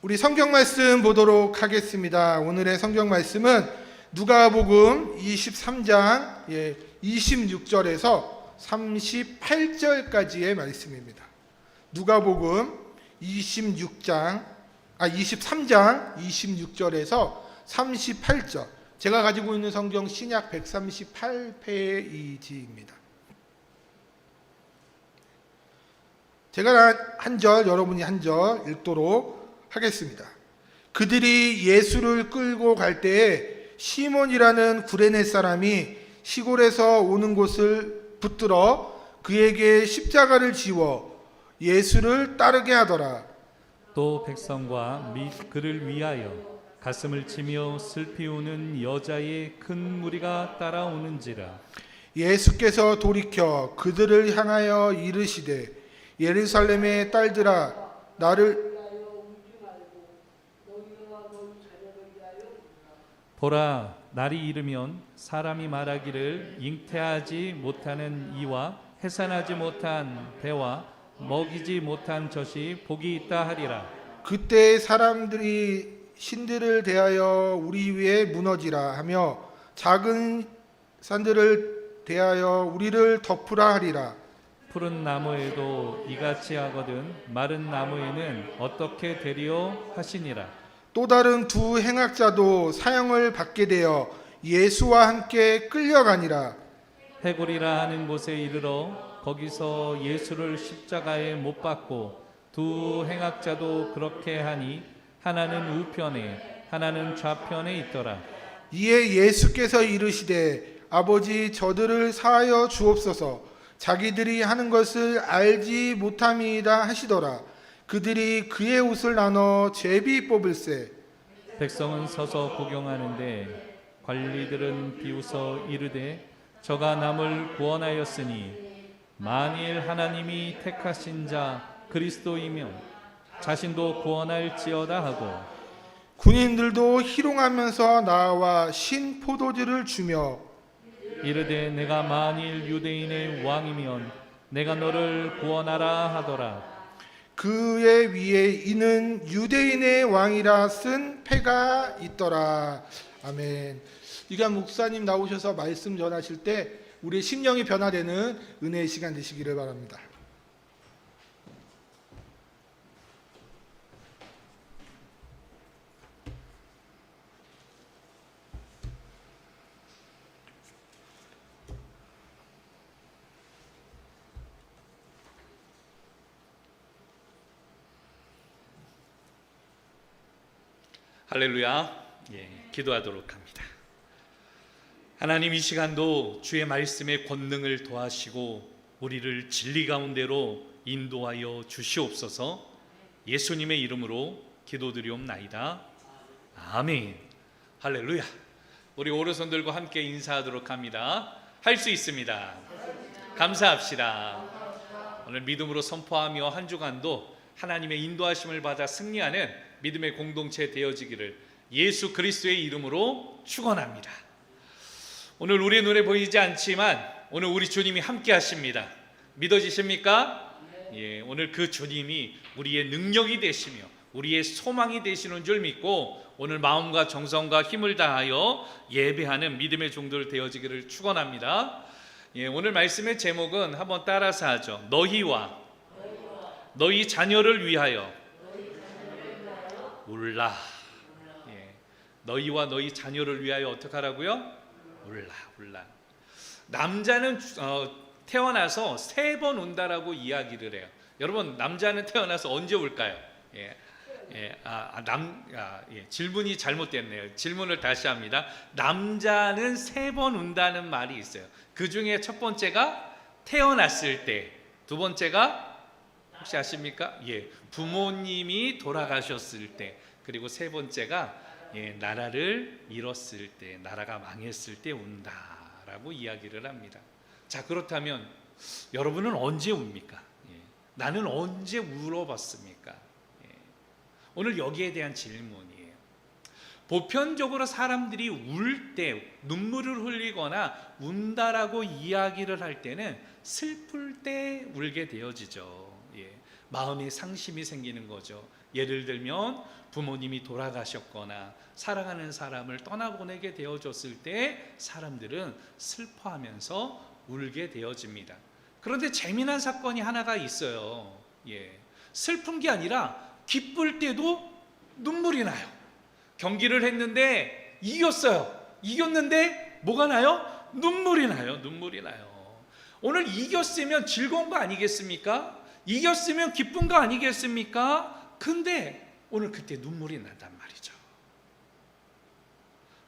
우리 성경 말씀 보도록 하겠습니다. 오늘의 성경 말씀은 누가복음 23장 26절에서 38절까지의 말씀입니다. 누가복음 23장 26절에서 38절. 제가 가지고 있는 성경 신약 138페이지입니다. 제가 한 절, 여러분이 한 절 읽도록 하겠습니다. 그들이 예수를 끌고 갈 때에 시몬이라는 구레네 사람이 시골에서 오는 곳을 붙들어 그에게 십자가를 지워 예수를 따르게 하더라. 또 백성과 및 그를 위하여 가슴을 치며 슬피 우는 여자의 큰 무리가 따라오는지라. 예수께서 돌이켜 그들을 향하여 이르시되 예루살렘의 딸들아 나를 보라, 날이 이르면 사람이 말하기를 잉태하지 못하는 이와 해산하지 못한 배와 먹이지 못한 젖이 복이 있다 하리라. 그때 사람들이 신들을 대하여 우리 위에 무너지라 하며 작은 산들을 대하여 우리를 덮으라 하리라. 푸른 나무에도 이같이 하거든 마른 나무에는 어떻게 되리요 하시니라. 또 다른 두 행악자도 사형을 받게 되어 예수와 함께 끌려가니라. 해골이라 하는 곳에 이르러 거기서 예수를 십자가에 못 박고 두 행악자도 그렇게 하니 하나는 우편에 하나는 좌편에 있더라. 이에 예수께서 이르시되 아버지 저들을 사하여 주옵소서 자기들이 하는 것을 알지 못함이다 하시더라. 그들이 그의 옷을 나눠 제비 뽑을세. 백성은 서서 구경하는데 관리들은 비웃어 이르되 저가 남을 구원하였으니 만일 하나님이 택하신 자 그리스도이면 자신도 구원할지어다 하고 군인들도 희롱하면서 나와 신 포도주를 주며 이르되 내가 만일 유대인의 왕이면 내가 너를 구원하라 하더라. 그의 위에 이는 유대인의 왕이라 쓴 패가 있더라. 아멘. 이가 목사님 나오셔서 말씀 전하실 때 우리의 심령이 변화되는 은혜의 시간 되시기를 바랍니다. 할렐루야. 기도하도록 합니다. 하나님, 이 시간도 주의 말씀의 권능을 더하시고 우리를 진리 가운데로 인도하여 주시옵소서. 예수님의 이름으로 기도드리옵나이다. 아멘. 할렐루야. 우리 오른손들과 함께 인사하도록 합니다. 할 수 있습니다. 감사합시다. 오늘 믿음으로 선포하며 한 주간도 하나님의 인도하심을 받아 승리하는 믿음의 공동체 되어지기를 예수 그리스도의 이름으로 축원합니다. 오늘 우리의 눈에 보이지 않지만 오늘 우리 주님이 함께 하십니다. 믿어지십니까? 오늘 그 주님이 우리의 능력이 되시며 우리의 소망이 되시는 줄 믿고 오늘 마음과 정성과 힘을 다하여 예배하는 믿음의 종들 되어지기를 축원합니다. 오늘 말씀의 제목은 한번 따라서 하죠. 너희와 너희 자녀를 위하여 울라. 너희와 너희 자녀를 위하여 어떻게 하라고요? 울라. 남자는 태어나서 3번 운다라고 이야기를 해요. 여러분, 남자는 태어나서 언제 울까요? 질문이 잘못됐네요. 질문을 다시 합니다. 남자는 3번 운다는 말이 있어요. 그 중에 첫 번째가 태어났을 때, 두 번째가 혹시 아십니까? 부모님이 돌아가셨을 때, 그리고 세 번째가 나라를 잃었을 때, 나라가 망했을 때 운다라고 이야기를 합니다. 자, 그렇다면 여러분은 언제 웁니까? 나는 언제 울어봤습니까? 오늘 여기에 대한 질문이에요. 보편적으로 사람들이 울 때, 눈물을 흘리거나 운다라고 이야기를 할 때는 슬플 때 울게 되어지죠. 마음의 상심이 생기는 거죠. 예를 들면 부모님이 돌아가셨거나 사랑하는 사람을 떠나보내게 되어졌을 때 사람들은 슬퍼하면서 울게 되어집니다. 그런데 재미난 사건이 하나가 있어요. 슬픈 게 아니라 기쁠 때도 눈물이 나요. 경기를 했는데 이겼는데 뭐가 나요? 눈물이 나요. 오늘 이겼으면 즐거운 거 아니겠습니까? 이겼으면 기쁜 거 아니겠습니까? 근데 오늘 그때 눈물이 난단 말이죠.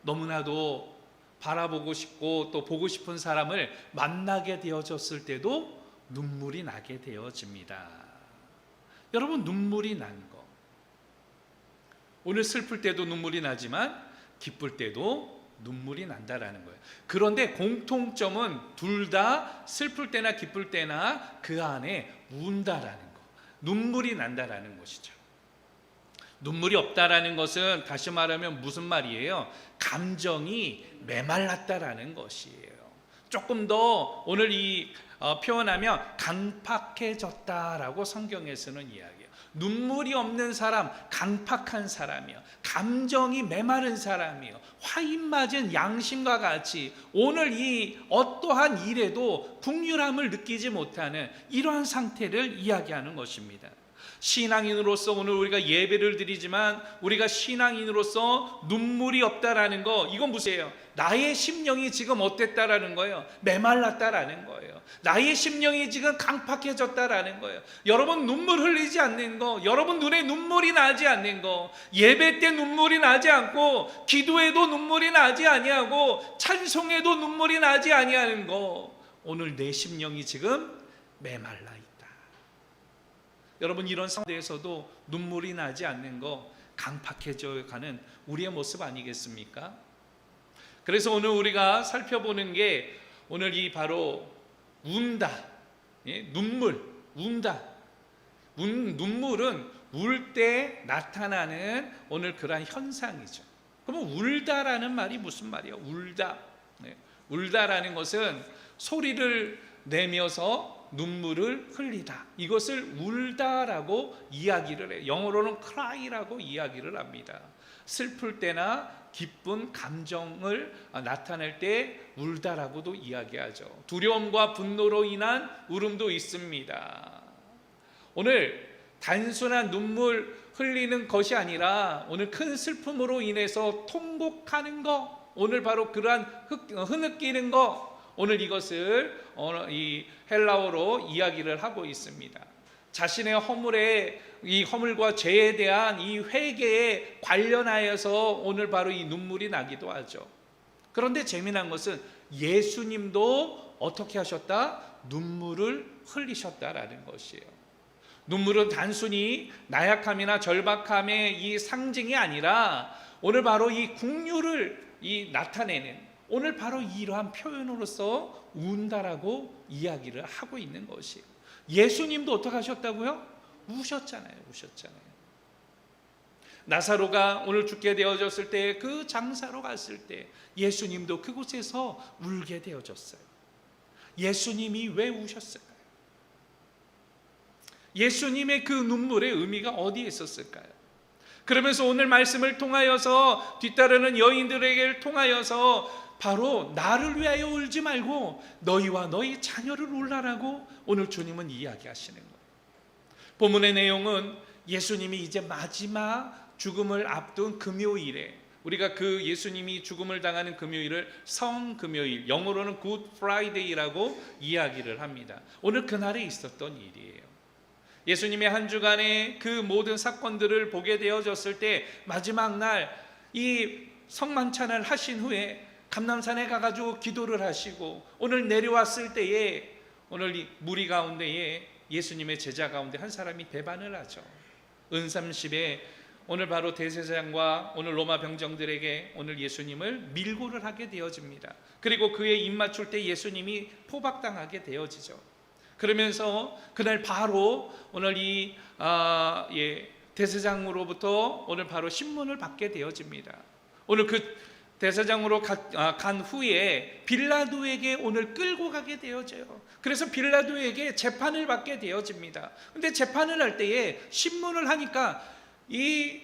너무나도 바라보고 싶고 또 보고 싶은 사람을 만나게 되어졌을 때도 눈물이 나게 되어집니다. 여러분, 눈물이 난 거, 오늘 슬플 때도 눈물이 나지만 기쁠 때도 눈물이 난다라는 거예요. 그런데 공통점은 둘 다 슬플 때나 기쁠 때나 그 안에 운다라는 거, 눈물이 난다라는 것이죠. 눈물이 없다라는 것은 다시 말하면 무슨 말이에요? 감정이 메말랐다라는 것이에요. 조금 더 오늘 이 표현하면 강팍해졌다라고 성경에서는 이야기해요. 눈물이 없는 사람, 강팍한 사람이요, 감정이 메마른 사람이요, 화인 맞은 양심과 같이 오늘 이 어떠한 일에도 긍휼함을 느끼지 못하는 이러한 상태를 이야기하는 것입니다. 신앙인으로서 오늘 우리가 예배를 드리지만 우리가 신앙인으로서 눈물이 없다라는 거, 이건 무엇이에요? 나의 심령이 지금 어땠다라는 거예요? 메말랐다라는 거예요. 나의 심령이 지금 강팍해졌다라는 거예요. 여러분, 눈물 흘리지 않는 거, 여러분 눈에 눈물이 나지 않는 거, 예배 때 눈물이 나지 않고 기도에도 눈물이 나지 아니하고 찬송에도 눈물이 나지 아니하는 거, 오늘 내 심령이 지금 메말라 있다. 여러분, 이런 상태에서도 눈물이 나지 않는 거, 강팍해져 가는 우리의 모습 아니겠습니까? 그래서 오늘 우리가 살펴보는 게 오늘 이 바로 운다, 눈물, 운다. 눈물은 울 때 나타나는 오늘 그러한 현상이죠. 그러면 울다라는 말이 무슨 말이에요? 울다. 울다라는 것은 소리를 내면서 눈물을 흘리다, 이것을 울다라고 이야기를 해요. 영어로는 cry라고 이야기를 합니다. 슬플 때나 기쁜 감정을 나타낼 때 울다라고도 이야기하죠. 두려움과 분노로 인한 울음도 있습니다. 오늘 단순한 눈물 흘리는 것이 아니라 오늘 큰 슬픔으로 인해서 통곡하는 거, 오늘 바로 그러한 흐느끼는 거, 오늘 이것을 이 헬라어로 이야기를 하고 있습니다. 자신의 이 허물과 죄에 대한 이 회개에 관련하여서 오늘 바로 이 눈물이 나기도 하죠. 그런데 재미난 것은 예수님도 어떻게 하셨다? 눈물을 흘리셨다라는 것이에요. 눈물은 단순히 나약함이나 절박함의 이 상징이 아니라 오늘 바로 이 긍휼을 나타내는, 오늘 바로 이러한 표현으로서 운다라고 이야기를 하고 있는 것이에요. 예수님도 어떻게 하셨다고요? 우셨잖아요. 나사로가 오늘 죽게 되어졌을 때, 그 장사로 갔을 때 예수님도 그곳에서 울게 되어졌어요. 예수님이 왜 우셨을까요? 예수님의 그 눈물의 의미가 어디에 있었을까요? 그러면서 오늘 말씀을 통하여서 뒤따르는 여인들에게 통하여서 바로 나를 위하여 울지 말고 너희와 너희 자녀를 울라라고 오늘 주님은 이야기하시는 거예요. 본문의 내용은 예수님이 이제 마지막 죽음을 앞둔 금요일에, 우리가 그 예수님이 죽음을 당하는 금요일을 성금요일, 영어로는 굿 프라이데이라고 이야기를 합니다. 오늘 그날에 있었던 일이에요. 예수님의 한 주간의 그 모든 사건들을 보게 되어졌을 때 마지막 날 이 성만찬을 하신 후에 감람산에 가가지고 기도를 하시고 오늘 내려왔을 때에 오늘 이 무리 가운데에 예수님의 제자 가운데 한 사람이 배반을 하죠. 은삼십에 오늘 바로 대제사장과 오늘 로마 병정들에게 오늘 예수님을 밀고를 하게 되어집니다. 그리고 그의 입 맞출 때 예수님이 포박당하게 되어지죠. 그러면서 그날 바로 오늘 이 대제사장으로부터 오늘 바로 신문을 받게 되어집니다. 오늘 그 대사장으로 간 후에 빌라도에게 오늘 끌고 가게 되어져요. 그래서 빌라도에게 재판을 받게 되어집니다. 근데 재판을 할 때에 신문을 하니까 이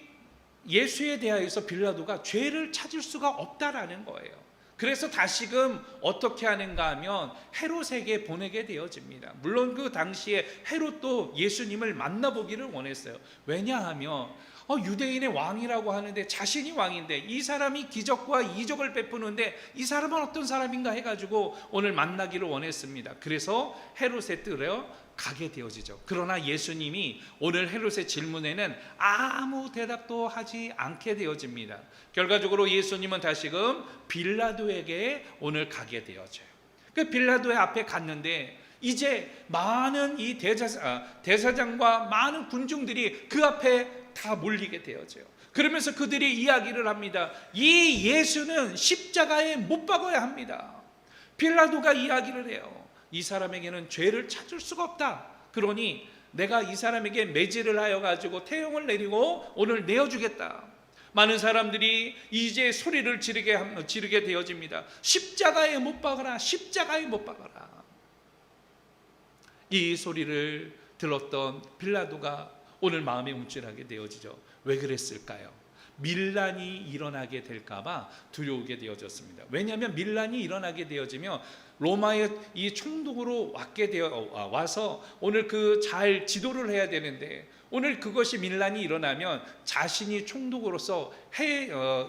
예수에 대하여서 빌라도가 죄를 찾을 수가 없다라는 거예요. 그래서 다시금 어떻게 하는가 하면 헤롯에게 보내게 되어집니다. 물론 그 당시에 헤롯도 예수님을 만나보기를 원했어요. 왜냐하면 유대인의 왕이라고 하는데 자신이 왕인데 이 사람이 기적과 이적을 베푸는데 이 사람은 어떤 사람인가 해가지고 오늘 만나기를 원했습니다. 그래서 헤롯에 들어 가게 되어지죠. 그러나 예수님이 오늘 헤롯의 질문에는 아무 대답도 하지 않게 되어집니다. 결과적으로 예수님은 다시금 빌라도에게 오늘 가게 되어져요. 그 빌라도의 앞에 갔는데 이제 많은 이 대사장과 많은 군중들이 그 앞에 다 몰리게 되어져요. 그러면서 그들이 이야기를 합니다. 이 예수는 십자가에 못 박아야 합니다. 빌라도가 이야기를 해요. 이 사람에게는 죄를 찾을 수가 없다. 그러니 내가 이 사람에게 매질을 하여 가지고 태형을 내리고 오늘 내어주겠다. 많은 사람들이 이제 소리를 지르게 되어집니다. 십자가에 못 박아라. 십자가에 못 박아라. 이 소리를 들었던 빌라도가 오늘 마음에 움찔하게 되어지죠. 왜 그랬을까요? 밀란이 일어나게 될까봐 두려우게 되어졌습니다. 왜냐하면 밀란이 일어나게 되어지면 로마의 이 총독으로 와서 오늘 그 잘 지도를 해야 되는데 오늘 그것이 밀란이 일어나면 자신이 총독으로서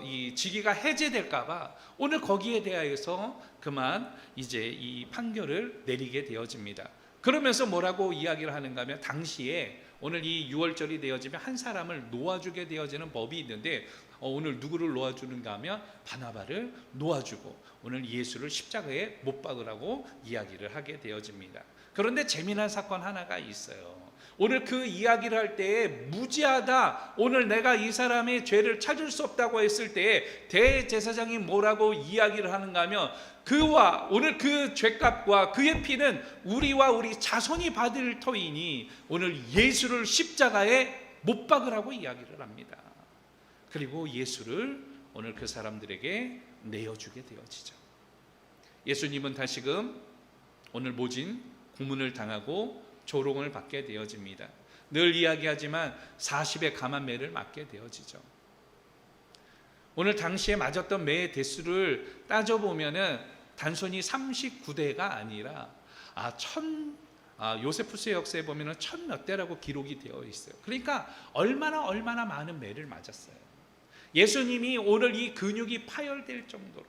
이 직위가 해제될까봐 오늘 거기에 대하여서 그만 이제 이 판결을 내리게 되어집니다. 그러면서 뭐라고 이야기를 하는가 하면 당시에 오늘 이 6월절이 되어지면 한 사람을 놓아주게 되어지는 법이 있는데 오늘 누구를 놓아주는가 하면 바나바를 놓아주고 오늘 예수를 십자가에 못 박으라고 이야기를 하게 되어집니다. 그런데 재미난 사건 하나가 있어요. 오늘 그 이야기를 할 때에 무지하다, 오늘 내가 이 사람의 죄를 찾을 수 없다고 했을 때에 대제사장이 뭐라고 이야기를 하는가 하면 그와 오늘 그 죄값과 그의 피는 우리와 우리 자손이 받을 터이니 오늘 예수를 십자가에 못 박으라고 이야기를 합니다. 그리고 예수를 오늘 그 사람들에게 내어주게 되어지죠. 예수님은 다시금 오늘 모진 고문을 당하고 조롱을 받게 되어집니다. 늘 이야기하지만 40의 감한 매를 맞게 되어지죠. 오늘 당시에 맞았던 매의 대수를 따져보면은 단순히 39대가 아니라 요세푸스의 역사에 보면은 1000몇 대라고 기록이 되어 있어요. 그러니까 얼마나 많은 매를 맞았어요. 예수님이 오늘 이 근육이 파열될 정도로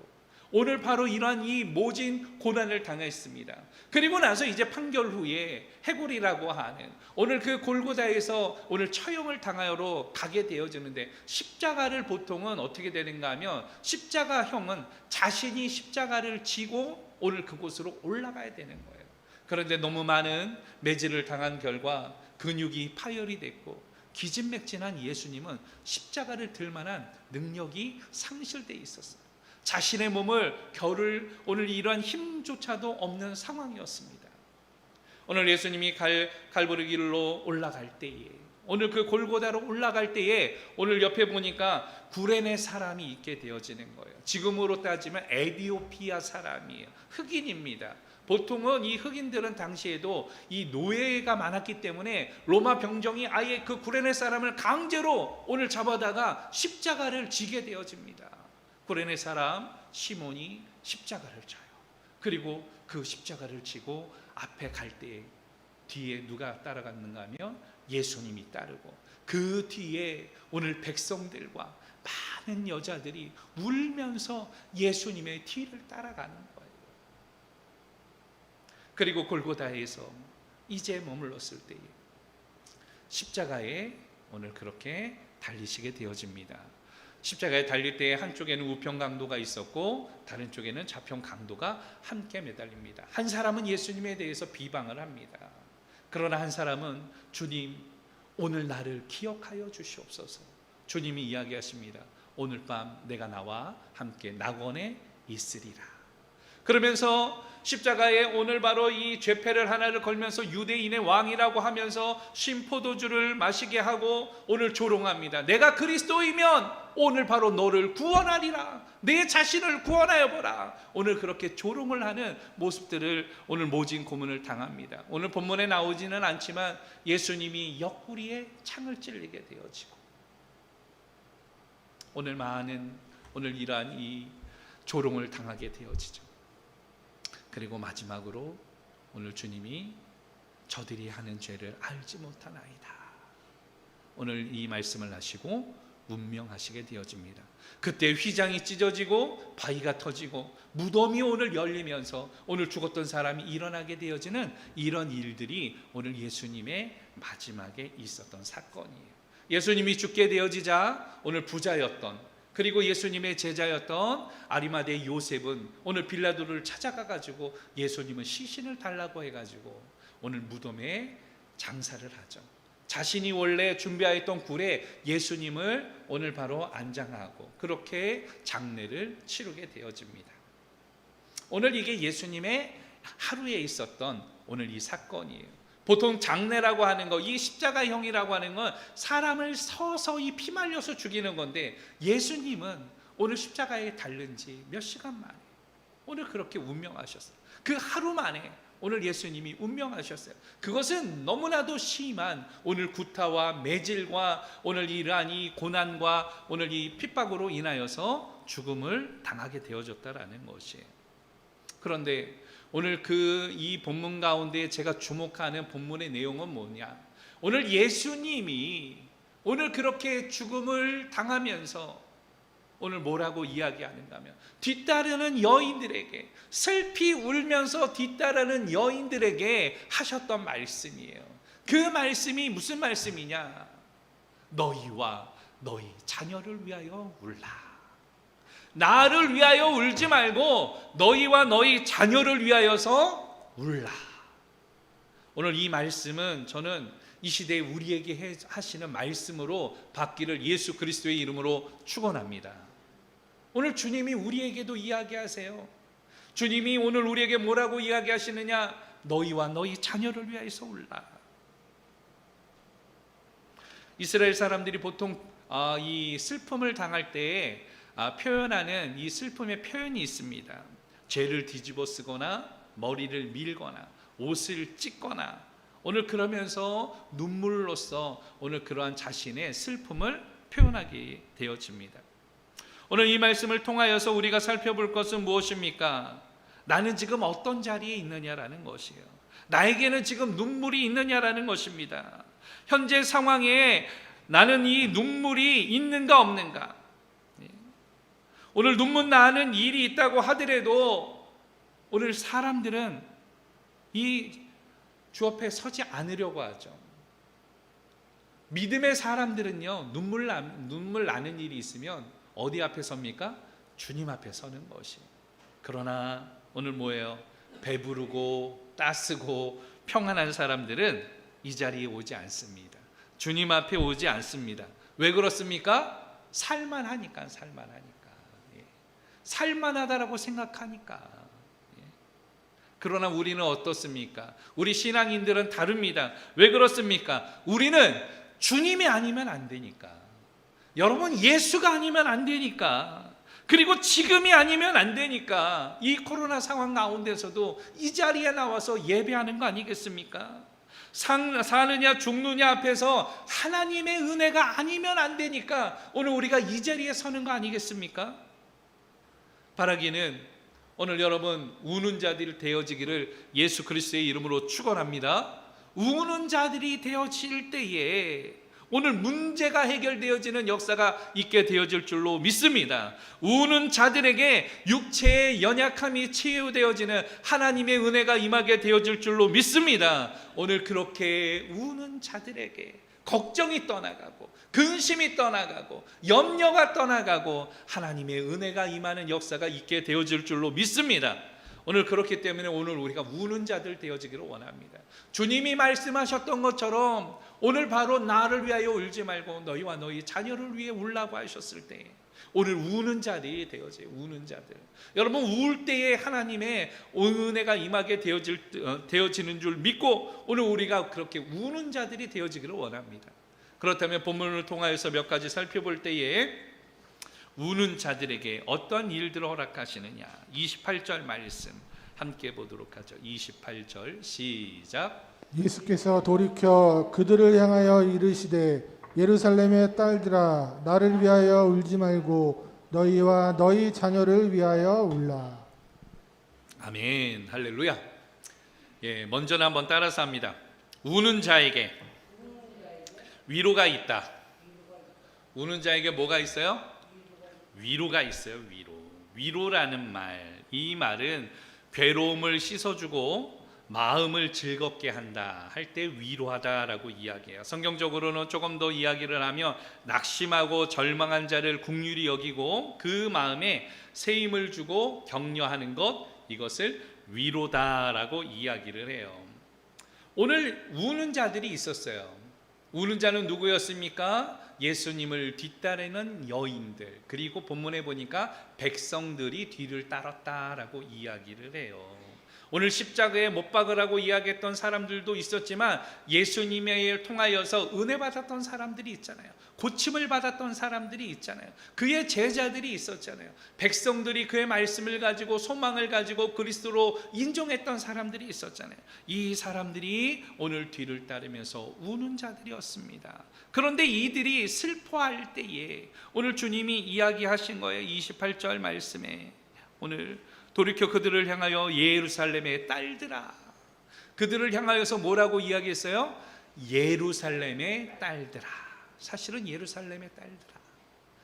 오늘 바로 이러한 이 모진 고난을 당했습니다. 그리고 나서 이제 판결 후에 해골이라고 하는 오늘 그 골고다에서 오늘 처형을 당하여로 가게 되어지는데 십자가를 보통은 어떻게 되는가 하면 십자가형은 자신이 십자가를 지고 오늘 그곳으로 올라가야 되는 거예요. 그런데 너무 많은 매질을 당한 결과 근육이 파열이 됐고 기진맥진한 예수님은 십자가를 들 만한 능력이 상실되어 있었어요. 자신의 몸을 겨룰 오늘 이러한 힘조차도 없는 상황이었습니다. 오늘 예수님이 갈보리 길로 올라갈 때에 오늘 그 골고다로 올라갈 때에 오늘 옆에 보니까 구레네 사람이 있게 되어지는 거예요. 지금으로 따지면 에티오피아 사람이에요. 흑인입니다. 보통은 이 흑인들은 당시에도 이 노예가 많았기 때문에 로마 병정이 아예 그 구레네 사람을 강제로 오늘 잡아다가 십자가를 지게 되어집니다. 구레네 사람 시몬이 십자가를 져요. 그리고 그 십자가를 지고 앞에 갈 때에 뒤에 누가 따라갔는가 하면 예수님이 따르고 그 뒤에 오늘 백성들과 많은 여자들이 울면서 예수님의 뒤를 따라가는 거예요. 그리고 골고다에서 이제 머물렀을 때에 십자가에 오늘 그렇게 달리시게 되어집니다. 십자가에 달릴 때 한쪽에는 우편 강도가 있었고 다른 쪽에는 좌편 강도가 함께 매달립니다. 한 사람은 예수님에 대해서 비방을 합니다. 그러나 한 사람은 주님 오늘 나를 기억하여 주시옵소서. 주님이 이야기하십니다. 오늘 밤 내가 나와 함께 낙원에 있으리라. 그러면서 십자가에 오늘 바로 이 죄패를 하나를 걸면서 유대인의 왕이라고 하면서 신포도주를 마시게 하고 오늘 조롱합니다. 내가 그리스도이면 오늘 바로 너를 구원하리라. 내 자신을 구원하여 보라. 오늘 그렇게 조롱을 하는 모습들을 오늘 모진 고문을 당합니다. 오늘 본문에 나오지는 않지만 예수님이 옆구리에 창을 찔리게 되어지고 오늘 이러한 이 조롱을 당하게 되어지죠. 그리고 마지막으로 오늘 주님이 저들이 하는 죄를 알지 못하나이다. 오늘 이 말씀을 하시고 운명하시게 되어집니다. 그때 휘장이 찢어지고 바위가 터지고 무덤이 오늘 열리면서 오늘 죽었던 사람이 일어나게 되어지는 이런 일들이 오늘 예수님의 마지막에 있었던 사건이에요. 예수님이 죽게 되어지자 오늘 부자였던 그리고 예수님의 제자였던 아리마대 요셉은 오늘 빌라도를 찾아가 가지고 예수님은 시신을 달라고 해가지고 오늘 무덤에 장사를 하죠. 자신이 원래 준비하였던 굴에 예수님을 오늘 바로 안장하고 그렇게 장례를 치르게 되어집니다. 오늘 이게 예수님의 하루에 있었던 오늘 이 사건이에요. 보통 장례라고 하는 거, 이 십자가형이라고 하는 건 사람을 서서히 피말려서 죽이는 건데 예수님은 오늘 십자가에 달른 지 몇 시간 만에 오늘 그렇게 운명하셨어요. 그 하루 만에 오늘 예수님이 운명하셨어요. 그것은 너무나도 심한 오늘 구타와 매질과 오늘 이러한 이 고난과 오늘 이 핍박으로 인하여서 죽음을 당하게 되어졌다라는 것이에요. 그런데 오늘 이 본문 가운데 제가 주목하는 본문의 내용은 뭐냐? 오늘 예수님이 오늘 그렇게 죽음을 당하면서 오늘 뭐라고 이야기하는가 하면 뒤따르는 여인들에게 슬피 울면서 뒤따르는 여인들에게 하셨던 말씀이에요. 그 말씀이 무슨 말씀이냐? 너희와 너희 자녀를 위하여 울라. 나를 위하여 울지 말고 너희와 너희 자녀를 위하여서 울라. 오늘 이 말씀은 저는 이 시대에 우리에게 하시는 말씀으로 받기를 예수 그리스도의 이름으로 축원합니다. 오늘 주님이 우리에게도 이야기하세요. 주님이 오늘 우리에게 뭐라고 이야기하시느냐? 너희와 너희 자녀를 위하여서 울라. 이스라엘 사람들이 보통 이 슬픔을 당할 때에 표현하는 이 슬픔의 표현이 있습니다. 죄를 뒤집어 쓰거나 머리를 밀거나 옷을 찢거나 오늘 그러면서 눈물로써 오늘 그러한 자신의 슬픔을 표현하게 되어집니다. 오늘 이 말씀을 통하여서 우리가 살펴볼 것은 무엇입니까? 나는 지금 어떤 자리에 있느냐라는 것이에요. 나에게는 지금 눈물이 있느냐라는 것입니다. 현재 상황에 나는 이 눈물이 있는가 없는가? 오늘 눈물 나는 일이 있다고 하더라도 오늘 사람들은 이 주 앞에 서지 않으려고 하죠. 믿음의 사람들은요, 눈물 나는 일이 있으면 어디 앞에 섭니까? 주님 앞에 서는 것이. 그러나 오늘 뭐예요? 배부르고 따스고 평안한 사람들은 이 자리에 오지 않습니다. 주님 앞에 오지 않습니다. 왜 그렇습니까? 살만하니까. 살만하다라고 생각하니까. 그러나 우리는 어떻습니까? 우리 신앙인들은 다릅니다. 왜 그렇습니까? 우리는 주님이 아니면 안 되니까. 여러분, 예수가 아니면 안 되니까. 그리고 지금이 아니면 안 되니까. 이 코로나 상황 가운데서도 이 자리에 나와서 예배하는 거 아니겠습니까? 사느냐 죽느냐 앞에서 하나님의 은혜가 아니면 안 되니까 오늘 우리가 이 자리에 서는 거 아니겠습니까? 바라기는 오늘 여러분 우는 자들이 되어지기를 예수 그리스도의 이름으로 축원합니다. 우는 자들이 되어질 때에 오늘 문제가 해결되어지는 역사가 있게 되어질 줄로 믿습니다. 우는 자들에게 육체의 연약함이 치유되어지는 하나님의 은혜가 임하게 되어질 줄로 믿습니다. 오늘 그렇게 우는 자들에게 걱정이 떠나가고 근심이 떠나가고 염려가 떠나가고 하나님의 은혜가 임하는 역사가 있게 되어질 줄로 믿습니다. 오늘 그렇기 때문에 오늘 우리가 우는 자들 되어지기를 원합니다. 주님이 말씀하셨던 것처럼 오늘 바로 나를 위하여 울지 말고 너희와 너희 자녀를 위해 울라고 하셨을 때 오늘 우는 자들이 되어져요. 우는 자들. 여러분 우울 때에 하나님의 은혜가 임하게 되어지는 줄 믿고 오늘 우리가 그렇게 우는 자들이 되어지기를 원합니다. 그렇다면 본문을 통하여서 몇 가지 살펴볼 때에 우는 자들에게 어떤 일들을 허락하시느냐. 28절 말씀 함께 보도록 하죠. 28절 시작. 예수께서 돌이켜 그들을 향하여 이르시되 예루살렘의 딸들아 나를 위하여 울지 말고 너희와 너희 자녀를 위하여 울라. 아멘. 할렐루야. 예, 먼저는 한번 따라서 합니다. 우는 자에게 위로가 있다. 우는 자에게 뭐가 있어요? 위로가 있어요. 위로라는 말, 이 말은 괴로움을 씻어주고 마음을 즐겁게 한다 할 때 위로하다라고 이야기해요. 성경적으로는 조금 더 이야기를 하면 낙심하고 절망한 자를 긍휼히 여기고 그 마음에 새 힘을 주고 격려하는 것, 이것을 위로다라고 이야기를 해요. 오늘 우는 자들이 있었어요. 우는 자는 누구였습니까? 예수님을 뒤따르는 여인들, 그리고 본문에 보니까 백성들이 뒤를 따랐다라고 이야기를 해요. 오늘 십자가에 못 박으라고 이야기했던 사람들도 있었지만 예수님을 통하여서 은혜 받았던 사람들이 있잖아요. 고침을 받았던 사람들이 있잖아요. 그의 제자들이 있었잖아요. 백성들이 그의 말씀을 가지고 소망을 가지고 그리스도로 인정했던 사람들이 있었잖아요. 이 사람들이 오늘 뒤를 따르면서 우는 자들이었습니다. 그런데 이들이 슬퍼할 때에 오늘 주님이 이야기하신 거예요. 28절 말씀에 오늘 돌이켜 그들을 향하여 예루살렘의 딸들아, 그들을 향하여서 뭐라고 이야기했어요? 예루살렘의 딸들아. 사실은 예루살렘의 딸들아,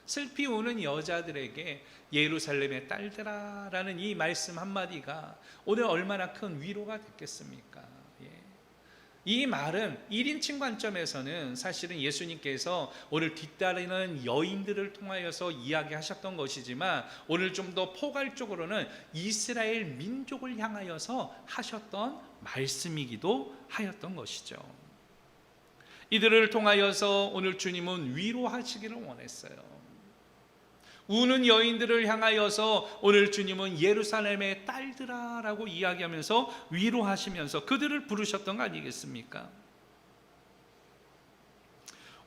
슬피 우는 여자들에게 예루살렘의 딸들아라는 이 말씀 한마디가 오늘 얼마나 큰 위로가 됐겠습니까? 이 말은 1인칭 관점에서는 사실은 예수님께서 오늘 뒤따르는 여인들을 통하여서 이야기하셨던 것이지만 오늘 좀 더 포괄적으로는 이스라엘 민족을 향하여서 하셨던 말씀이기도 하였던 것이죠. 이들을 통하여서 오늘 주님은 위로하시기를 원했어요. 우는 여인들을 향하여서 오늘 주님은 예루살렘의 딸들아라고 이야기하면서 위로하시면서 그들을 부르셨던 거 아니겠습니까?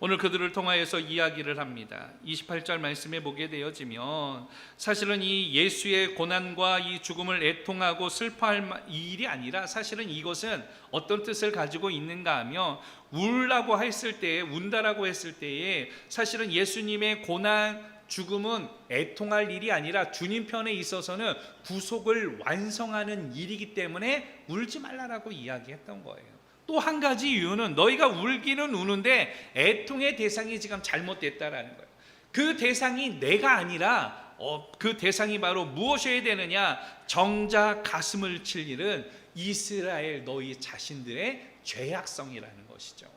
오늘 그들을 통하여서 이야기를 합니다. 28절 말씀에 보게 되어지면 사실은 이 예수의 고난과 이 죽음을 애통하고 슬퍼할 일이 아니라 사실은 이것은 어떤 뜻을 가지고 있는가 하면 울라고 했을 때에, 운다라고 했을 때에 사실은 예수님의 고난 죽음은 애통할 일이 아니라 주님 편에 있어서는 구속을 완성하는 일이기 때문에 울지 말라라고 이야기했던 거예요. 또 한 가지 이유는 너희가 울기는 우는데 애통의 대상이 지금 잘못됐다라는 거예요. 그 대상이 내가 아니라 그 대상이 바로 무엇이어야 되느냐? 정작 가슴을 칠 일은 이스라엘 너희 자신들의 죄악성이라는 것이죠.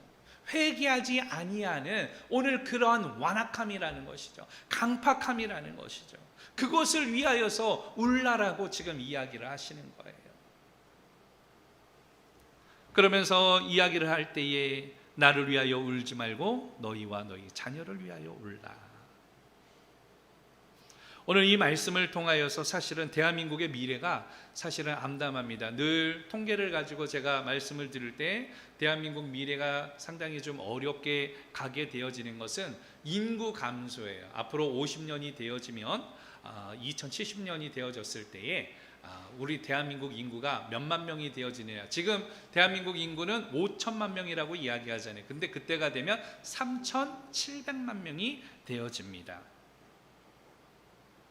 회개하지 아니하는 오늘 그러한 완악함이라는 것이죠. 강팍함이라는 것이죠. 그것을 위하여서 울라라고 지금 이야기를 하시는 거예요. 그러면서 이야기를 할 때에 나를 위하여 울지 말고 너희와 너희 자녀를 위하여 울라. 오늘 이 말씀을 통하여서 사실은 대한민국의 미래가 사실은 암담합니다. 늘 통계를 가지고 제가 말씀을 드릴 때 대한민국 미래가 상당히 좀 어렵게 가게 되어지는 것은 인구 감소예요. 앞으로 50년이 되어지면 2070년이 되어졌을 때에 우리 대한민국 인구가 몇만 명이 되어지느냐. 지금 대한민국 인구는 5천만 명이라고 이야기하잖아요. 근데 그때가 되면 3,700만 명이 되어집니다.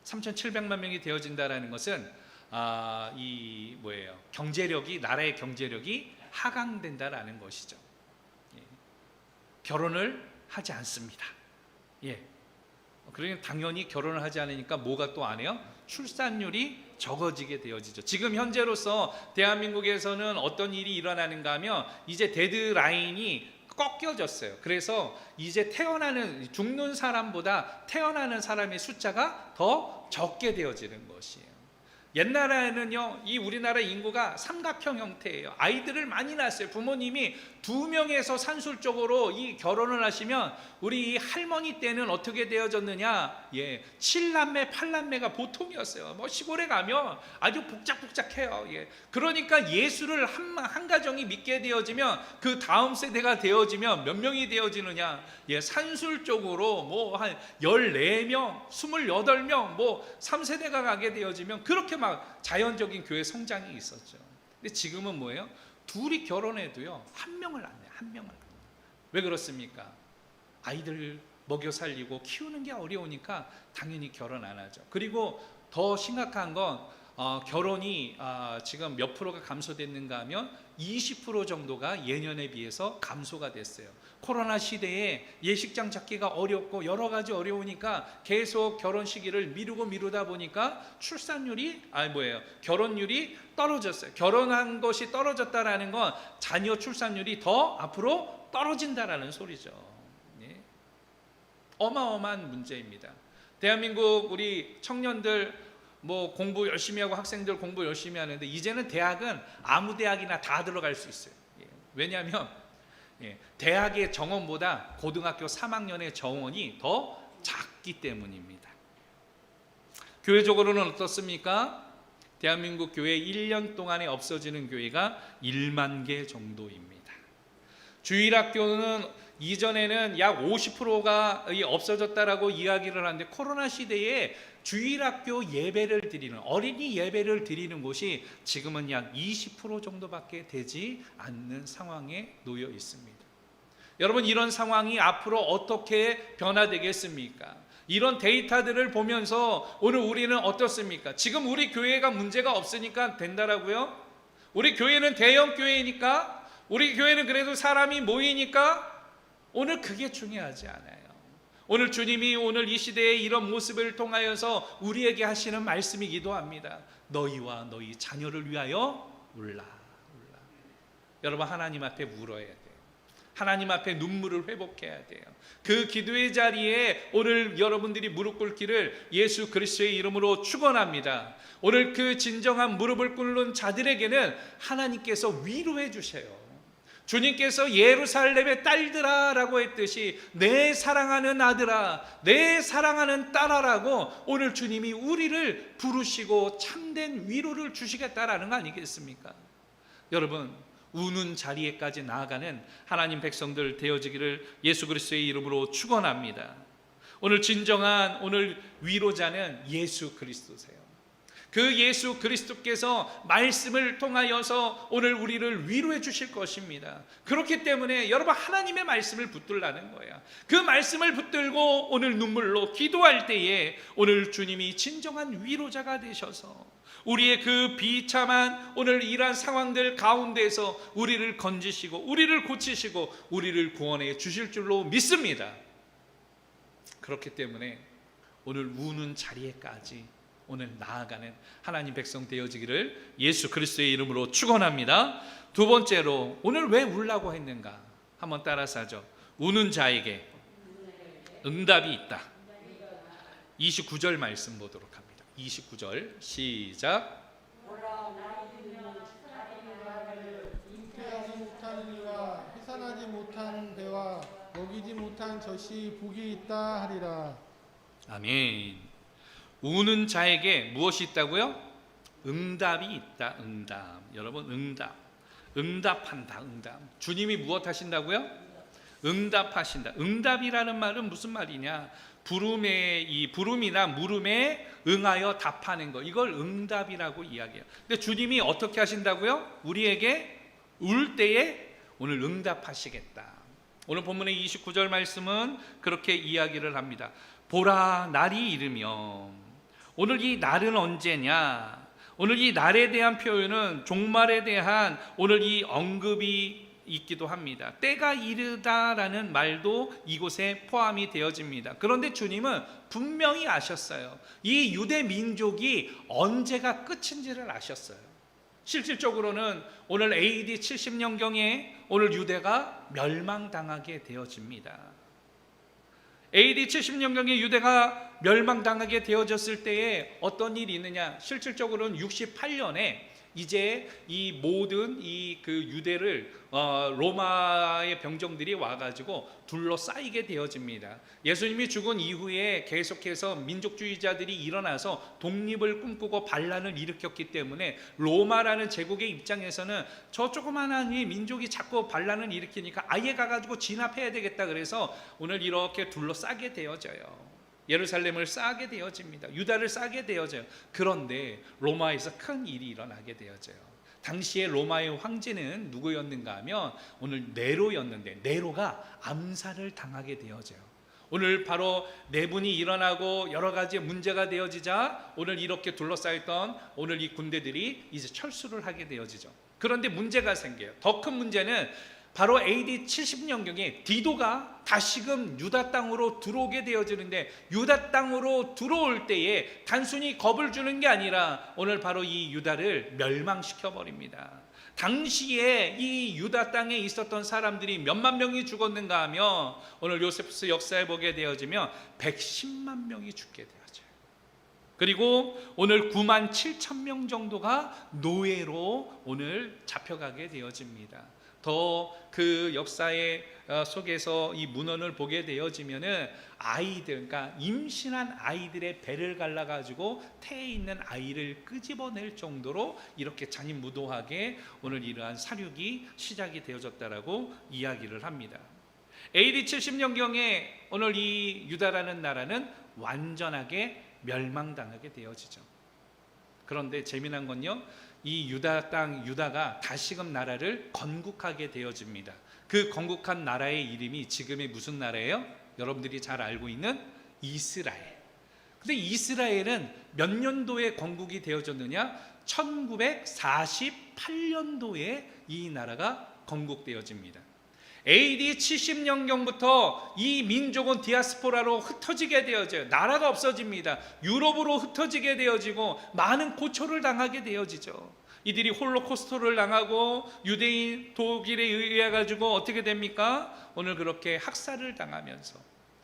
3,700만 명이 되어진다라는 것은 경제력이, 나라의 경제력이 하강된다라는 것이죠. 결혼을 하지 않습니다. 그러니까 당연히 결혼을 하지 않으니까 뭐가 또 안 해요? 출산율이 적어지게 되어지죠. 지금 현재로서 대한민국에서는 어떤 일이 일어나는가 하면 이제 데드라인이 꺾여졌어요. 그래서 이제 죽는 사람보다 태어나는 사람의 숫자가 더 적게 되어지는 것이에요. 옛날에는요, 이 우리나라 인구가 삼각형 형태예요. 아이들을 많이 낳았어요. 부모님이 2명에서 산술적으로 이 결혼을 하시면 우리 이 할머니 때는 어떻게 되어졌느냐? 7남매, 8남매가 보통이었어요. 뭐 시골에 가면 아주 복작복작해요. 그러니까 예수를 한 가정이 믿게 되어지면 그 다음 세대가 되어지면 몇 명이 되어지느냐? 산술적으로 뭐 한 14명, 28명, 뭐 3세대가 가게 되어지면 그렇게 막 자연적인 교회 성장이 있었죠. 근데 지금은 뭐예요? 둘이 결혼해도요, 한 명을 안 해요. 한 명을. 왜 그렇습니까? 아이들 먹여 살리고 키우는 게 어려우니까 당연히 결혼 안 하죠. 그리고 더 심각한 건 결혼이 지금 몇 프로가 감소됐는가 하면 20% 정도가 예년에 비해서 감소가 됐어요. 코로나 시대에 예식장 잡기가 어렵고 여러 가지 어려우니까 계속 결혼 시기를 미루다 보니까 결혼율이 떨어졌어요. 결혼한 것이 떨어졌다라는 건 자녀 출산율이 더 앞으로 떨어진다라는 소리죠. 어마어마한 문제입니다. 대한민국 우리 청년들 뭐 공부 열심히 하고 학생들 공부 열심히 하는데 이제는 대학은 아무 대학이나 다 들어갈 수 있어요. 왜냐하면 대학의 정원보다 고등학교 3학년의 정원이 더 작기 때문입니다. 교회적으로는 어떻습니까? 대한민국 교회 1년 동안에 없어지는 교회가 1만 개 정도입니다. 주일학교는 이전에는 약 50%가 없어졌다라고 이야기를 하는데 코로나 시대에 주일학교 예배를 드리는 어린이 예배를 드리는 곳이 지금은 약 20% 정도밖에 되지 않는 상황에 놓여 있습니다. 여러분, 이런 상황이 앞으로 어떻게 변화되겠습니까? 이런 데이터들을 보면서 오늘 우리는 어떻습니까? 지금 우리 교회가 문제가 없으니까 된다라고요? 우리 교회는 대형 교회이니까, 우리 교회는 그래도 사람이 모이니까 오늘 그게 중요하지 않아요. 오늘 주님이 오늘 이 시대의 이런 모습을 통하여서 우리에게 하시는 말씀이기도 합니다. 너희와 너희 자녀를 위하여 울라. 여러분, 하나님 앞에 울어야 돼요. 하나님 앞에 눈물을 회복해야 돼요. 그 기도의 자리에 오늘 여러분들이 무릎 꿇기를 예수 그리스도의 이름으로 축원합니다. 오늘 그 진정한 무릎을 꿇는 자들에게는 하나님께서 위로해 주세요. 주님께서 예루살렘의 딸들아 라고 했듯이 내 사랑하는 아들아, 내 사랑하는 딸아라고 오늘 주님이 우리를 부르시고 참된 위로를 주시겠다라는 거 아니겠습니까? 여러분, 우는 자리에까지 나아가는 하나님 백성들 되어지기를 예수 그리스도의 이름으로 축원합니다. 오늘 진정한 오늘 위로자는 예수 그리스도세요. 그 예수 그리스도께서 말씀을 통하여서 오늘 우리를 위로해 주실 것입니다. 그렇기 때문에 여러분, 하나님의 말씀을 붙들라는 거예요. 그 말씀을 붙들고 오늘 눈물로 기도할 때에 오늘 주님이 진정한 위로자가 되셔서 우리의 그 비참한 오늘 이러한 상황들 가운데서 우리를 건지시고 우리를 고치시고 우리를 구원해 주실 줄로 믿습니다. 그렇기 때문에 오늘 우는 자리에까지 오늘 나아가는 하나님 백성 되어지기를 예수 그리스도의 이름으로 축원합니다. 두 번째로 오늘 왜 울라고 했는가? 한번 따라서 하죠. 우는 자에게 응답이 있다. 29절 말씀 보도록 합니다. 29절 시작. 잉태하지 못하는 이와 해산하지 못한 배와 먹이지 못한 젖이 복이 있다 하리라. 아멘. 우는 자에게 무엇이 있다고요? 응답이 있다. 응답. 여러분, 응답한다. 응답. 주님이 무엇 하신다고요? 응답하신다. 응답이라는 말은 무슨 말이냐? 부름이나 물음에 응하여 답하는 거, 이걸 응답이라고 이야기해요. 근데 주님이 어떻게 하신다고요? 우리에게 울 때에 오늘 응답하시겠다. 오늘 본문의 29절 말씀은 그렇게 이야기를 합니다. 보라, 날이 이르면. 오늘 이 날은 언제냐? 오늘 이 날에 대한 표현은 종말에 대한 오늘 이 언급이 있기도 합니다. 때가 이르다라는 말도 이곳에 포함이 되어집니다. 그런데 주님은 분명히 아셨어요. 이 유대 민족이 언제가 끝인지를 아셨어요. 실질적으로는 오늘 AD 70년경에 오늘 유대가 멸망당하게 되어집니다. AD 70년경에 유대가 멸망당하게 되어졌을 때에 어떤 일이 있느냐? 실질적으로는 68년에 이제 이 모든 그 유대를 로마의 병정들이 와가지고 둘러싸이게 되어집니다. 예수님이 죽은 이후에 계속해서 민족주의자들이 일어나서 독립을 꿈꾸고 반란을 일으켰기 때문에 로마라는 제국의 입장에서는 저 조그마한 이 민족이 자꾸 반란을 일으키니까 아예 가가지고 진압해야 되겠다, 그래서 오늘 이렇게 둘러싸게 되어져요. 예루살렘을 싸게 되어집니다. 유다를 싸게 되어져요. 그런데 로마에서 큰 일이 일어나게 되어져요. 당시에 로마의 황제는 누구였는가 하면 오늘 네로였는데, 네로가 암살을 당하게 되어져요. 오늘 바로 내분이 일어나고 여러 가지 문제가 되어지자 오늘 이렇게 둘러싸였던 오늘 이 군대들이 이제 철수를 하게 되어지죠. 그런데 문제가 생겨요. 더 큰 문제는 바로 AD 70년경에 디도가 다시금 유다 땅으로 들어오게 되어지는데, 유다 땅으로 들어올 때에 단순히 겁을 주는 게 아니라 오늘 바로 이 유다를 멸망시켜 버립니다. 당시에 이 유다 땅에 있었던 사람들이 몇만 명이 죽었는가 하면 오늘 요세푸스 역사에 보게 되어지면 110만 명이 죽게 되어져요. 그리고 오늘 9만 7천 명 정도가 노예로 오늘 잡혀가게 되어집니다. 더 그 역사의 속에서 이 문헌을 보게 되어지면은 아이들, 그러니까 임신한 아이들의 배를 갈라가지고 태에 있는 아이를 끄집어낼 정도로 이렇게 잔인무도하게 오늘 이러한 사륙이 시작이 되어졌다라고 이야기를 합니다. AD 70년경에 오늘 이 유다라는 나라는 완전하게 멸망당하게 되어지죠. 그런데 재미난 건요, 이 유다 땅, 유다가 다시금 나라를 건국하게 되어집니다. 그 건국한 나라의 이름이 지금의 무슨 나라예요? 여러분들이 잘 알고 있는 이스라엘. 근데 이스라엘은 몇 년도에 건국이 되어졌느냐? 1948년도에 이 나라가 건국되어집니다. AD 70년경부터 이 민족은 디아스포라로 흩어지게 되어져요. 나라가 없어집니다. 유럽으로 흩어지게 되어지고 많은 고초를 당하게 되어지죠. 이들이 홀로코스트를 당하고 유대인 독일에 의해 가지고 어떻게 됩니까? 오늘 그렇게 학살을 당하면서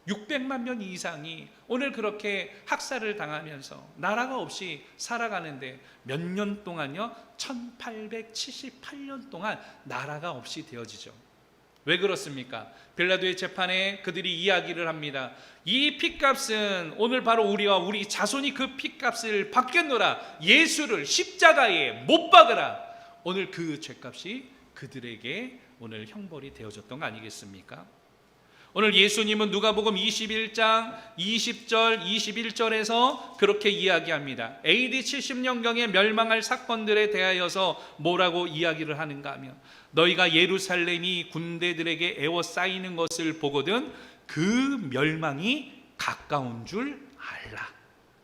600만 명 이상이 오늘 그렇게 학살을 당하면서 나라가 없이 살아가는데 몇 년 동안요? 1878년 동안 나라가 없이 되어지죠. 왜 그렇습니까? 빌라도의 재판에 그들이 이야기를 합니다. 이 핏값은 오늘 바로 우리와 우리 자손이 그 핏값을 받겠노라. 예수를 십자가에 못 박으라. 오늘 그 죄값이 그들에게 오늘 형벌이 되어졌던 거 아니겠습니까? 오늘 예수님은 누가복음 21장 20절 21절에서 그렇게 이야기합니다. AD 70년경에 멸망할 사건들에 대하여서 뭐라고 이야기를 하는가 하면, 너희가 예루살렘이 군대들에게 에워싸이는 것을 보거든 그 멸망이 가까운 줄 알라.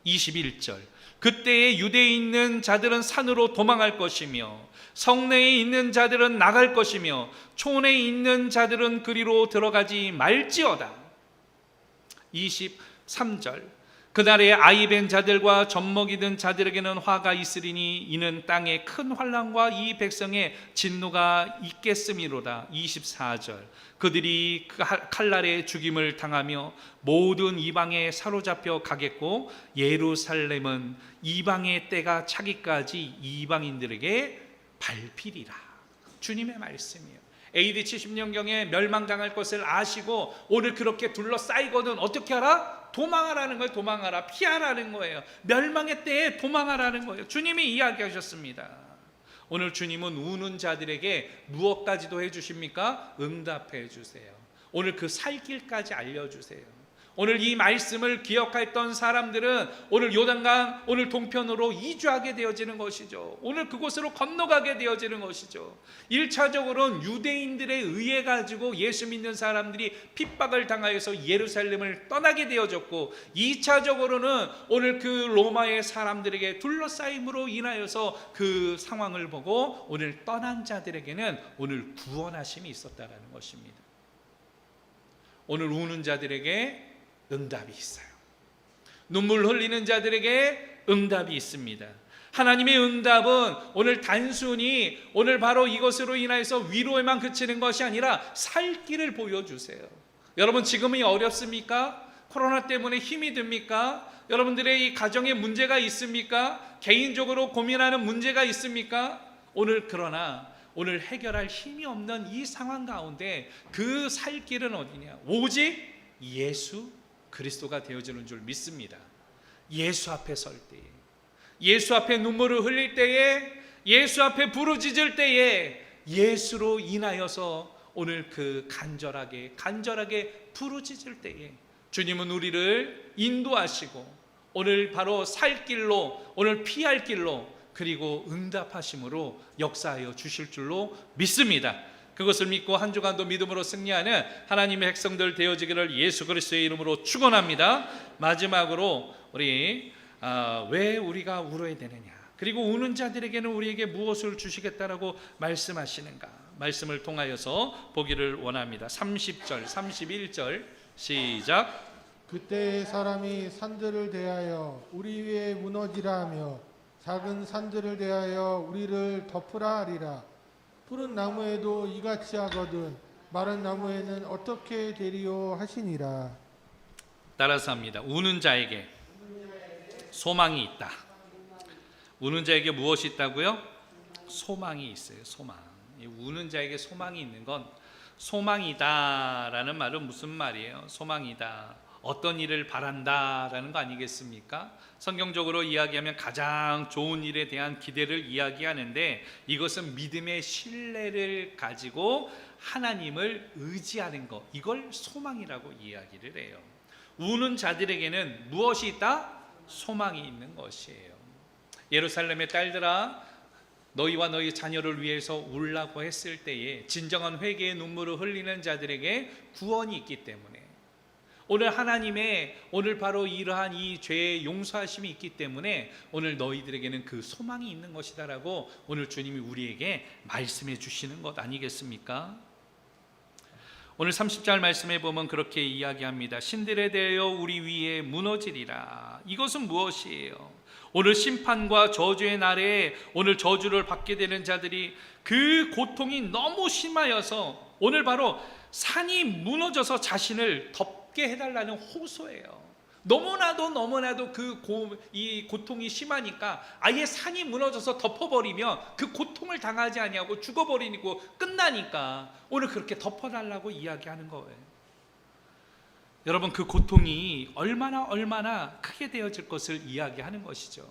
21절, 그때에 유대에 있는 자들은 산으로 도망할 것이며 성내에 있는 자들은 나갈 것이며 촌에 있는 자들은 그리로 들어가지 말지어다. 23절, 그날에 아이벤 자들과 젖먹이던 자들에게는 화가 있으리니 이는 땅에 큰 환난과 이 백성의 진노가 있겠음이로다. 24절, 그들이 칼날에 죽임을 당하며 모든 이방에 사로잡혀 가겠고 예루살렘은 이방의 때가 차기까지 이방인들에게 밟히리라. 주님의 말씀이에요. AD 70년경에 멸망당할 것을 아시고 오늘 그렇게 둘러싸이거든 어떻게 하라? 도망하라는 거예요. 도망하라. 피하라는 거예요. 멸망의 때에 도망하라는 거예요. 주님이 이야기하셨습니다. 오늘 주님은 우는 자들에게 무엇까지도 해주십니까? 응답해 주세요. 오늘 그 살 길까지 알려주세요. 오늘 이 말씀을 기억했던 사람들은 오늘 요단강 오늘 동편으로 이주하게 되어지는 것이죠. 오늘 그곳으로 건너가게 되어지는 것이죠. 1차적으로는 유대인들에 의해 가지고 예수 믿는 사람들이 핍박을 당하여서 예루살렘을 떠나게 되어졌고, 2차적으로는 오늘 그 로마의 사람들에게 둘러싸임으로 인하여서 그 상황을 보고 오늘 떠난 자들에게는 오늘 구원하심이 있었다라는 것입니다. 오늘 우는 자들에게 응답이 있어요. 눈물 흘리는 자들에게 응답이 있습니다. 하나님의 응답은 오늘 단순히 오늘 바로 이것으로 인해서 위로에만 그치는 것이 아니라 살 길을 보여주세요. 여러분 지금이 어렵습니까? 코로나 때문에 힘이 듭니까? 여러분들의 이 가정에 문제가 있습니까? 개인적으로 고민하는 문제가 있습니까? 그러나 오늘 해결할 힘이 없는 이 상황 가운데 그 살 길은 어디냐? 오직 예수 그리스도가 되어지는 줄 믿습니다. 예수 앞에 설 때에, 예수 앞에 눈물을 흘릴 때에, 예수 앞에 부르짖을 때에 예수로 인하여서 오늘 그 간절하게 부르짖을 때에 주님은 우리를 인도하시고 오늘 바로 살 길로, 오늘 피할 길로, 그리고 응답하심으로 역사하여 주실 줄로 믿습니다. 그것을 믿고 한 주간도 믿음으로 승리하는 하나님의 백성들 되어지기를 예수 그리스도의 이름으로 축원합니다. 마지막으로 우리 왜 우리가 울어야 되느냐, 그리고 우는 자들에게는 우리에게 무엇을 주시겠다라고 말씀하시는가, 말씀을 통하여서 보기를 원합니다. 30절 31절 시작. 그때 사람이 산들을 대하여 우리 위에 무너지라 하며 작은 산들을 대하여 우리를 덮으라 하리라. 푸른 나무에도 이같이 하거든 마른 나무에는 어떻게 되리요 하시니라. 따라서 합니다. 우는 자에게 소망이 있다. 우는 자에게 무엇이 있다고요? 소망이 있어요. 소망. 우는 자에게 소망이 있는 건, 소망이다라는 말은 무슨 말이에요? 소망이다, 어떤 일을 바란다라는 거 아니겠습니까? 성경적으로 이야기하면 가장 좋은 일에 대한 기대를 이야기하는데, 이것은 믿음의 신뢰를 가지고 하나님을 의지하는 것, 이걸 소망이라고 이야기를 해요. 우는 자들에게는 무엇이 있다? 소망이 있는 것이에요. 예루살렘의 딸들아, 너희와 너희 자녀를 위해서 울라고 했을 때에 진정한 회개의 눈물을 흘리는 자들에게 구원이 있기 때문에, 오늘 하나님의 오늘 바로 이러한 이 죄의 용서하심이 있기 때문에 오늘 너희들에게는 그 소망이 있는 것이다라고 오늘 주님이 우리에게 말씀해 주시는 것 아니겠습니까? 오늘 30절 말씀에 보면 그렇게 이야기합니다. 신들에 대하여 우리 위에 무너지리라. 이것은 무엇이에요? 오늘 심판과 저주의 날에 오늘 저주를 받게 되는 자들이 그 고통이 너무 심하여서 오늘 바로 산이 무너져서 자신을 덮게 해달라는 호소예요. 너무나도 이 고통이 심하니까 아예 산이 무너져서 덮어버리면 그 고통을 당하지 아니하고 죽어버리고 끝나니까 오늘 그렇게 덮어달라고 이야기하는 거예요. 여러분, 그 고통이 얼마나 크게 되어질 것을 이야기하는 것이죠.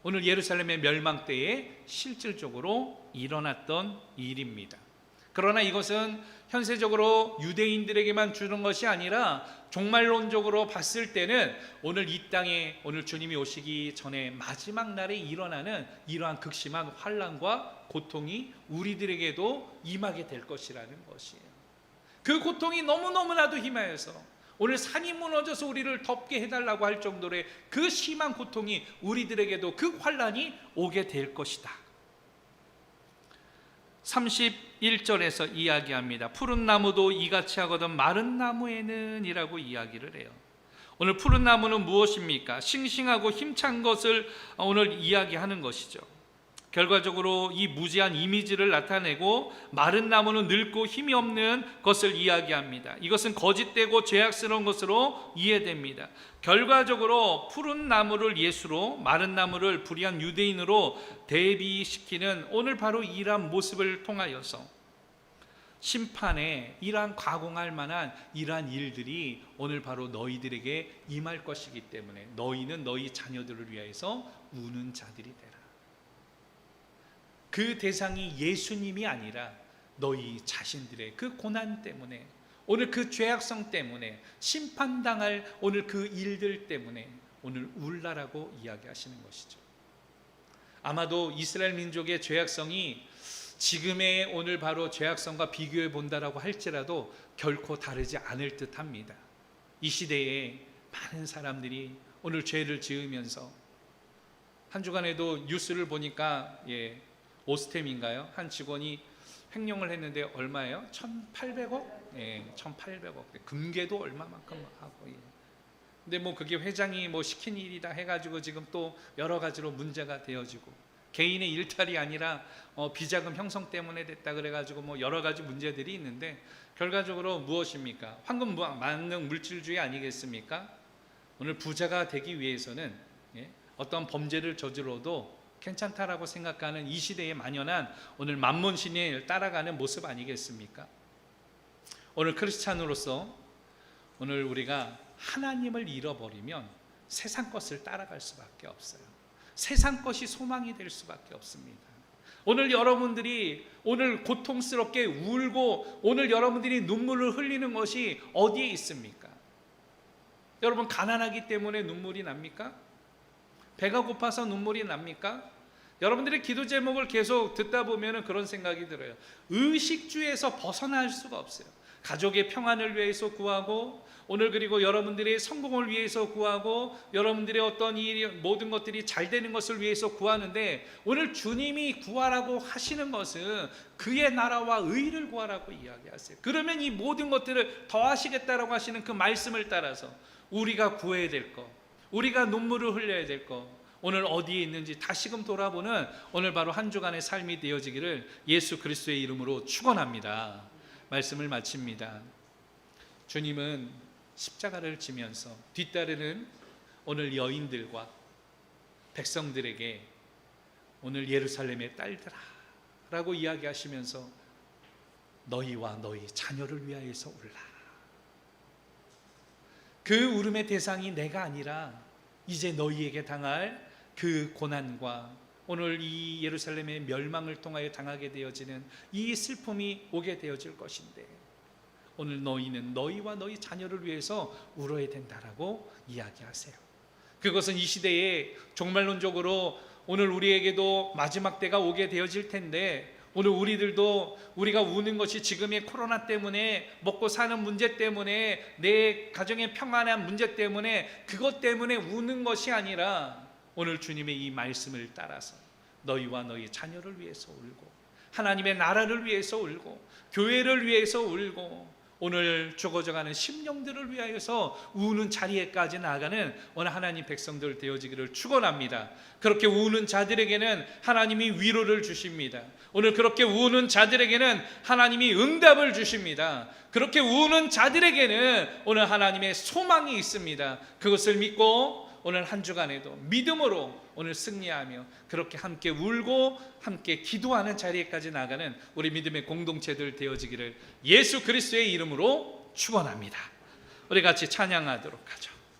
오늘 예루살렘의 멸망 때에 실질적으로 일어났던 일입니다. 그러나 이것은 현세적으로 유대인들에게만 주는 것이 아니라 종말론적으로 봤을 때는 오늘 이 땅에 오늘 주님이 오시기 전에 마지막 날에 일어나는 이러한 극심한 환난과 고통이 우리들에게도 임하게 될 것이라는 것이에요. 그 고통이 너무나도 심하여서 오늘 산이 무너져서 우리를 덮게 해달라고 할 정도의 그 심한 고통이 우리들에게도 그 환난이 오게 될 것이다. 31절에서 이야기합니다. 푸른 나무도 이같이 하거든 마른 나무에는 이라고 이야기를 해요. 오늘 푸른 나무는 무엇입니까? 싱싱하고 힘찬 것을 오늘 이야기하는 것이죠. 결과적으로 이 무지한 이미지를 나타내고 마른 나무는 늙고 힘이 없는 것을 이야기합니다. 이것은 거짓되고 죄악스러운 것으로 이해됩니다. 결과적으로 푸른 나무를 예수로, 마른 나무를 불의한 유대인으로 대비시키는 오늘 바로 이러한 모습을 통하여서 심판에 이러한 가공할 만한 이러한 일들이 오늘 바로 너희들에게 임할 것이기 때문에 너희는 너희 자녀들을 위해서 우는 자들이 되라. 그 대상이 예수님이 아니라 너희 자신들의 그 고난 때문에, 오늘 그 죄악성 때문에 심판당할 오늘 그 일들 때문에 오늘 울라라고 이야기하시는 것이죠. 아마도 이스라엘 민족의 죄악성이 지금의 오늘 바로 죄악성과 비교해 본다라고 할지라도 결코 다르지 않을 듯합니다. 이 시대에 많은 사람들이 오늘 죄를 지으면서, 한 주간에도 뉴스를 보니까 오스템인가요? 한 직원이 횡령을 했는데 얼마예요? 1,800억? 예, 1,800억. 금괴도 얼마만큼 하고. 근데 그게 회장이 시킨 일이다 해가지고 지금 또 여러 가지로 문제가 되어지고, 개인의 일탈이 아니라 비자금 형성 때문에 됐다 그래가지고 뭐 여러 가지 문제들이 있는데, 결과적으로 무엇입니까? 황금 만능 물질주의 아니겠습니까? 오늘 부자가 되기 위해서는 어떤 범죄를 저질러도 괜찮다라고 생각하는 이 시대에 만연한 오늘 만몬신을 따라가는 모습 아니겠습니까? 오늘 크리스찬으로서 오늘 우리가 하나님을 잃어버리면 세상 것을 따라갈 수밖에 없어요. 세상 것이 소망이 될 수밖에 없습니다. 오늘 여러분들이 오늘 고통스럽게 울고 오늘 여러분들이 눈물을 흘리는 것이 어디에 있습니까? 여러분, 가난하기 때문에 눈물이 납니까? 배가 고파서 눈물이 납니까? 여러분들의 기도 제목을 계속 듣다 보면 그런 생각이 들어요. 의식주에서 벗어날 수가 없어요. 가족의 평안을 위해서 구하고, 오늘 그리고 여러분들의 성공을 위해서 구하고, 여러분들의 어떤 일 모든 것들이 잘 되는 것을 위해서 구하는데, 오늘 주님이 구하라고 하시는 것은 그의 나라와 의를 구하라고 이야기하세요. 그러면 이 모든 것들을 더하시겠다라고 하시는 그 말씀을 따라서 우리가 구해야 될 것, 우리가 눈물을 흘려야 될 것, 오늘 어디에 있는지 다시금 돌아보는 오늘 바로 한 주간의 삶이 되어지기를 예수 그리스도의 이름으로 축원합니다. 말씀을 마칩니다. 주님은 십자가를 지면서 뒤따르는 오늘 여인들과 백성들에게 오늘 예루살렘의 딸들아 라고 이야기하시면서 너희와 너희 자녀를 위하여서 울라. 그 울음의 대상이 내가 아니라 이제 너희에게 당할 그 고난과 오늘 이 예루살렘의 멸망을 통하여 당하게 되어지는 이 슬픔이 오게 되어질 것인데, 오늘 너희는 너희와 너희 자녀를 위해서 울어야 된다라고 이야기하세요. 그것은 이 시대에 종말론적으로 오늘 우리에게도 마지막 때가 오게 되어질 텐데, 오늘 우리들도 우리가 우는 것이 지금의 코로나 때문에, 먹고 사는 문제 때문에, 내 가정의 평안한 문제 때문에, 그것 때문에 우는 것이 아니라 오늘 주님의 이 말씀을 따라서 너희와 너희 자녀를 위해서 울고, 하나님의 나라를 위해서 울고, 교회를 위해서 울고, 오늘 죽어져가는 심령들을 위하여서 우는 자리에까지 나아가는 오늘 하나님 백성들 되어지기를 축원합니다. 그렇게 우는 자들에게는 하나님이 위로를 주십니다. 오늘 그렇게 우는 자들에게는 하나님이 응답을 주십니다. 그렇게 우는 자들에게는 오늘 하나님의 소망이 있습니다. 그것을 믿고 오늘 한 주간에도 믿음으로 오늘 승리하며 그렇게 함께 울고 함께 기도하는 자리에까지 나가는 우리 믿음의 공동체들 되어지기를 예수 그리스도의 이름으로 축원합니다. 우리 같이 찬양하도록 하죠.